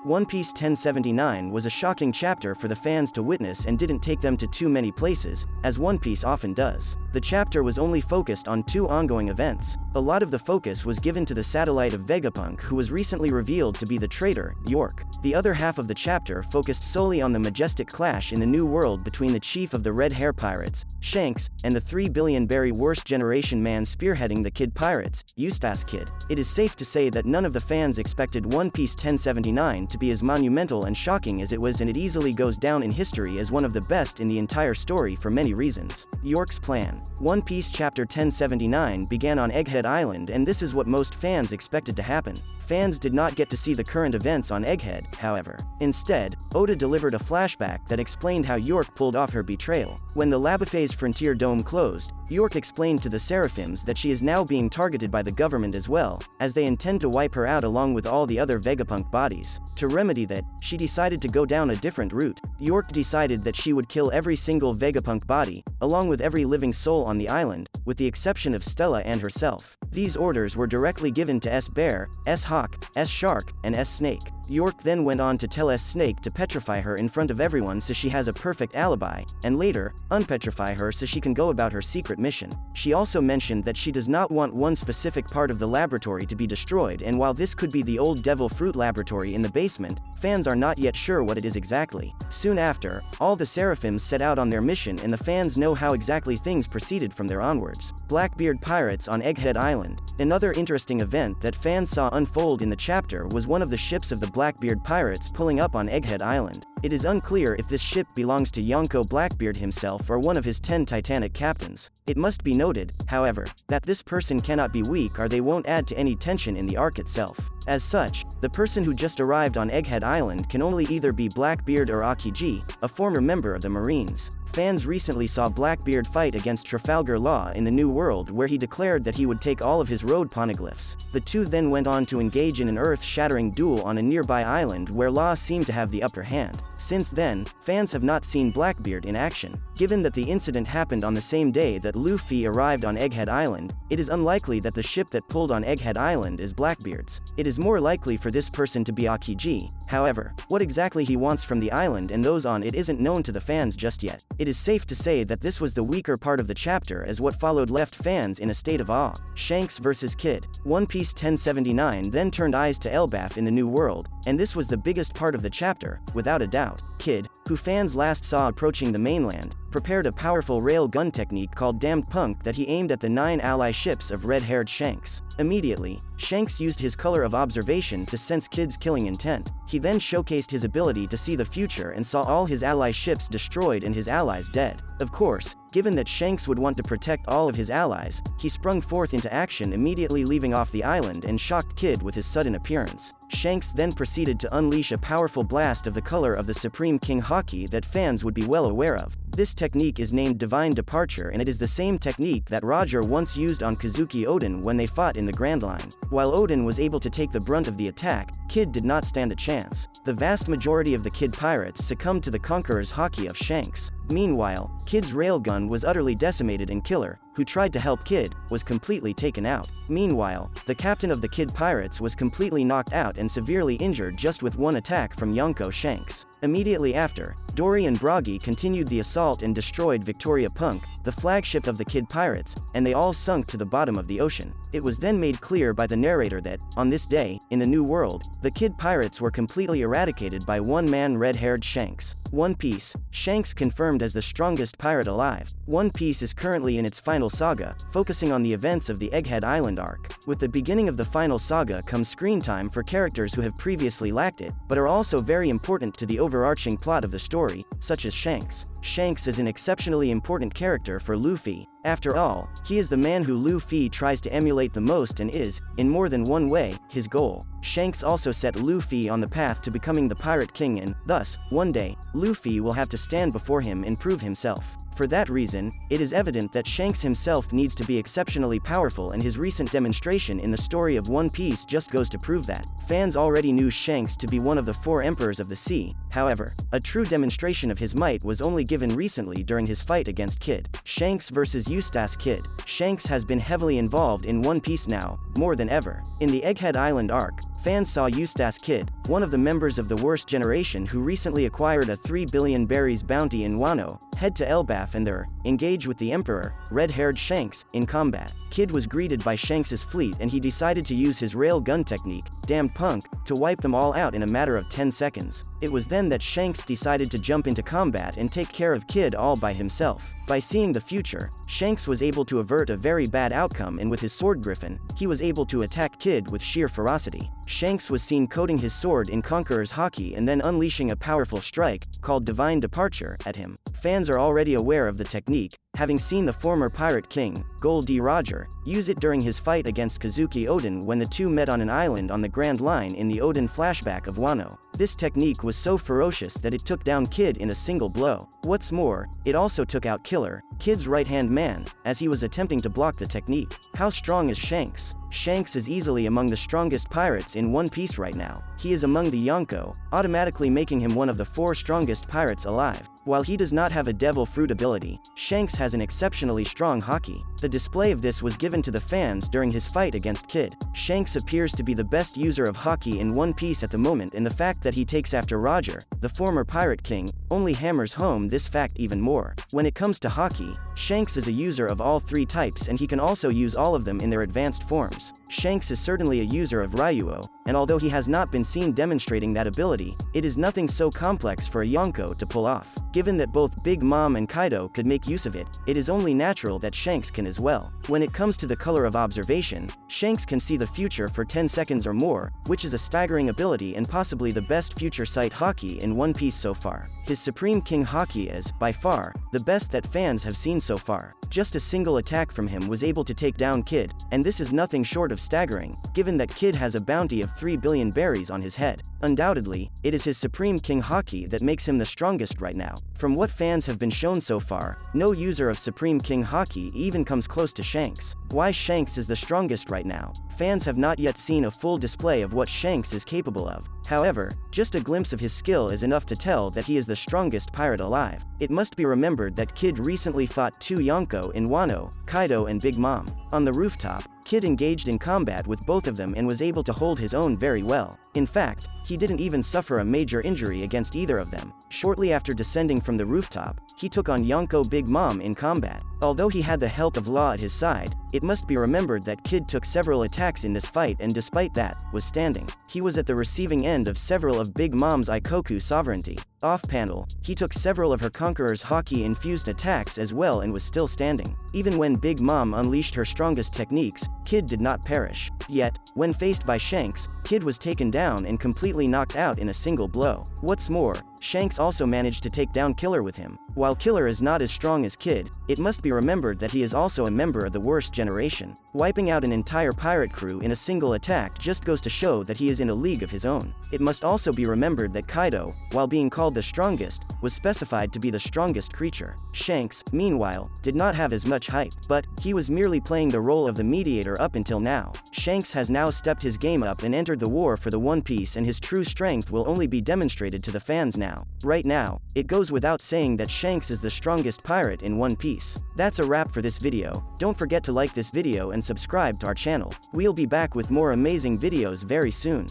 One Piece 1079 was a shocking chapter for the fans to witness and didn't take them to too many places, as One Piece often does. The chapter was only focused on two ongoing events. A lot of the focus was given to the satellite of Vegapunk, who was recently revealed to be the traitor, York. The other half of the chapter focused solely on the majestic clash in the New World between the chief of the Red Hair Pirates, Shanks, and the 3 billion berry worst generation man spearheading the Kid Pirates, Eustace Kid. It is safe to say that none of the fans expected One Piece 1079 to be as monumental and shocking as it was, and it easily goes down in history as one of the best in the entire story for many reasons. York's plan. One Piece Chapter 1079 began on Egghead Island, and this is what most fans expected to happen. Fans did not get to see the current events on Egghead, however. Instead, Oda delivered a flashback that explained how York pulled off her betrayal. When the Labaphase Frontier Dome closed, York explained to the Seraphims that she is now being targeted by the government as well, as they intend to wipe her out along with all the other Vegapunk bodies. To remedy that, she decided to go down a different route. York decided that she would kill every single Vegapunk body, along with every living soul on the island, with the exception of Stella and herself. These orders were directly given to S-Bear, S-Hawk, S-Shark, and S-Snake. York then went on to tell S-Snake to petrify her in front of everyone so she has a perfect alibi, and later, unpetrify her so she can go about her secret mission. She also mentioned that she does not want one specific part of the laboratory to be destroyed, and while this could be the old Devil Fruit laboratory in the basement, fans are not yet sure what it is exactly. Soon after, all the Seraphims set out on their mission, and the fans know how exactly things proceeded from there onwards. Blackbeard Pirates on Egghead Island. Another interesting event that fans saw unfold in the chapter was one of the ships of the Blackbeard Pirates pulling up on Egghead Island. It is unclear if this ship belongs to Yonko Blackbeard himself or one of his 10 Titanic captains. It must be noted, however, that this person cannot be weak or they won't add to any tension in the arc itself. As such, the person who just arrived on Egghead Island can only either be Blackbeard or Akiji, a former member of the Marines. Fans recently saw Blackbeard fight against Trafalgar Law in the New World, where he declared that he would take all of his road poneglyphs. The two then went on to engage in an earth-shattering duel on a nearby island where Law seemed to have the upper hand. Since then, fans have not seen Blackbeard in action. Given that the incident happened on the same day that Luffy arrived on Egghead Island, it is unlikely that the ship that pulled on Egghead Island is Blackbeard's. It is more likely for this person to be Akiji. However, what exactly he wants from the island and those on it isn't known to the fans just yet. It is safe to say that this was the weaker part of the chapter, as what followed left fans in a state of awe. Shanks vs. Kid. One Piece 1079 then turned eyes to Elbaf in the New World, and this was the biggest part of the chapter, without a doubt. Kid, who fans last saw approaching the mainland, prepared a powerful rail gun technique called Damned Punk that he aimed at the 9 ally ships of red-haired Shanks. Immediately, Shanks used his color of observation to sense Kid's killing intent. He then showcased his ability to see the future and saw all his ally ships destroyed and his allies dead. Of course, given that Shanks would want to protect all of his allies, he sprung forth into action, immediately leaving off the island, and shocked Kid with his sudden appearance. Shanks then proceeded to unleash a powerful blast of the color of the Supreme King Haki that fans would be well aware of. This technique is named Divine Departure, and it is the same technique that Roger once used on Kazuki Odin when they fought in the Grand Line. While Odin was able to take the brunt of the attack, Kid did not stand a chance. The vast majority of the Kid Pirates succumbed to the Conqueror's Haki of Shanks. Meanwhile, Kid's railgun was utterly decimated, and Killer, who tried to help Kid, was completely taken out. Meanwhile, the captain of the Kid Pirates was completely knocked out and severely injured just with one attack from Yonko Shanks. Immediately after, Dory and Bragi continued the assault and destroyed Victoria Punk, the flagship of the Kid Pirates, and they all sunk to the bottom of the ocean. It was then made clear by the narrator that, on this day, in the New World, the Kid Pirates were completely eradicated by one-man red-haired Shanks. One Piece. Shanks confirmed as the strongest pirate alive. One Piece is currently in its final saga, focusing on the events of the Egghead Island arc. With the beginning of the final saga comes screen time for characters who have previously lacked it, but are also very important to the overarching plot of the story, such as Shanks. Shanks is an exceptionally important character for Luffy. After all, he is the man who Luffy tries to emulate the most and is, in more than one way, his goal. Shanks also set Luffy on the path to becoming the Pirate King, and, thus, one day, Luffy will have to stand before him and prove himself. For that reason, it is evident that Shanks himself needs to be exceptionally powerful, and his recent demonstration in the story of One Piece just goes to prove that. Fans already knew Shanks to be one of the 4 emperors of the sea. However, a true demonstration of his might was only given recently during his fight against Kid. Shanks vs. Eustace Kid. Shanks has been heavily involved in One Piece now, more than ever. In the Egghead Island arc, fans saw Eustace Kid, one of the members of the worst generation who recently acquired a 3 billion berries bounty in Wano, head to Elbaf and there, engage with the Emperor, red-haired Shanks, in combat. Kid was greeted by Shanks' fleet and he decided to use his rail gun technique, damned punk, to wipe them all out in a matter of 10 seconds. It was then that Shanks decided to jump into combat and take care of Kid all by himself. By seeing the future, Shanks was able to avert a very bad outcome, and with his sword griffin, he was able to attack Kid with sheer ferocity. Shanks was seen coating his sword in Conqueror's Haki and then unleashing a powerful strike, called Divine Departure, at him. Fans are already aware of the technique, having seen the former Pirate King, Gold D. Roger, use it during his fight against Kazuki Oden when the two met on an island on the Grand Line in the Oden flashback of Wano. This technique was so ferocious that it took down Kid in a single blow. What's more, it also took out Killer, Kid's right-hand man, as he was attempting to block the technique. How strong is Shanks? Shanks is easily among the strongest pirates in One Piece right now. He is among the Yonko, automatically making him one of the 4 strongest pirates alive. While he does not have a devil fruit ability, Shanks has an exceptionally strong haki. The display of this was given to the fans during his fight against Kid. Shanks appears to be the best user of haki in One Piece at the moment, and the fact that he takes after Roger, the former Pirate King, only hammers home this fact even more. When it comes to haki, Shanks is a user of all 3 types and he can also use all of them in their advanced forms. Shanks is certainly a user of Ryuo, and although he has not been seen demonstrating that ability, it is nothing so complex for a Yonko to pull off. Given that both Big Mom and Kaido could make use of it, it is only natural that Shanks can as well. When it comes to the color of observation, Shanks can see the future for 10 seconds or more, which is a staggering ability and possibly the best future sight haki in One Piece so far. His Supreme King haki is, by far, the best that fans have seen so far. Just a single attack from him was able to take down Kid, and this is nothing short of staggering, given that Kid has a bounty of 3 billion berries on his head. Undoubtedly, it is his Supreme King haki that makes him the strongest right now. From what fans have been shown so far, no user of Supreme King haki even comes close to Shanks. Why Shanks is the strongest right now? Fans have not yet seen a full display of what Shanks is capable of. However, just a glimpse of his skill is enough to tell that he is the strongest pirate alive. It must be remembered that Kid recently fought 2 Yonko in Wano, Kaido and Big Mom. On the rooftop, Kid engaged in combat with both of them and was able to hold his own very well. In fact, he didn't even suffer a major injury against either of them. Shortly after descending from the rooftop, he took on Yonko Big Mom in combat. Although he had the help of Law at his side, it must be remembered that Kid took several attacks in this fight and despite that, was standing. He was at the receiving end of several of Big Mom's Ikoku sovereignty. Off-panel, he took several of her Conqueror's haki-infused attacks as well and was still standing. Even when Big Mom unleashed her strongest techniques, Kid did not perish. Yet, when faced by Shanks, Kid was taken down and completely knocked out in a single blow. What's more, Shanks also managed to take down Killer with him. While Killer is not as strong as Kid, it must be remembered that he is also a member of the worst generation. Wiping out an entire pirate crew in a single attack just goes to show that he is in a league of his own. It must also be remembered that Kaido, while being called the strongest, was specified to be the strongest creature. Shanks, meanwhile, did not have as much hype, but he was merely playing the role of the mediator up until now. Shanks has now stepped his game up and entered the war for the One Piece, and his true strength will only be demonstrated to the fans now. Right now, it goes without saying that Shanks is the strongest pirate in One Piece. That's a wrap for this video. Don't forget to like this video and subscribe to our channel. We'll be back with more amazing videos very soon.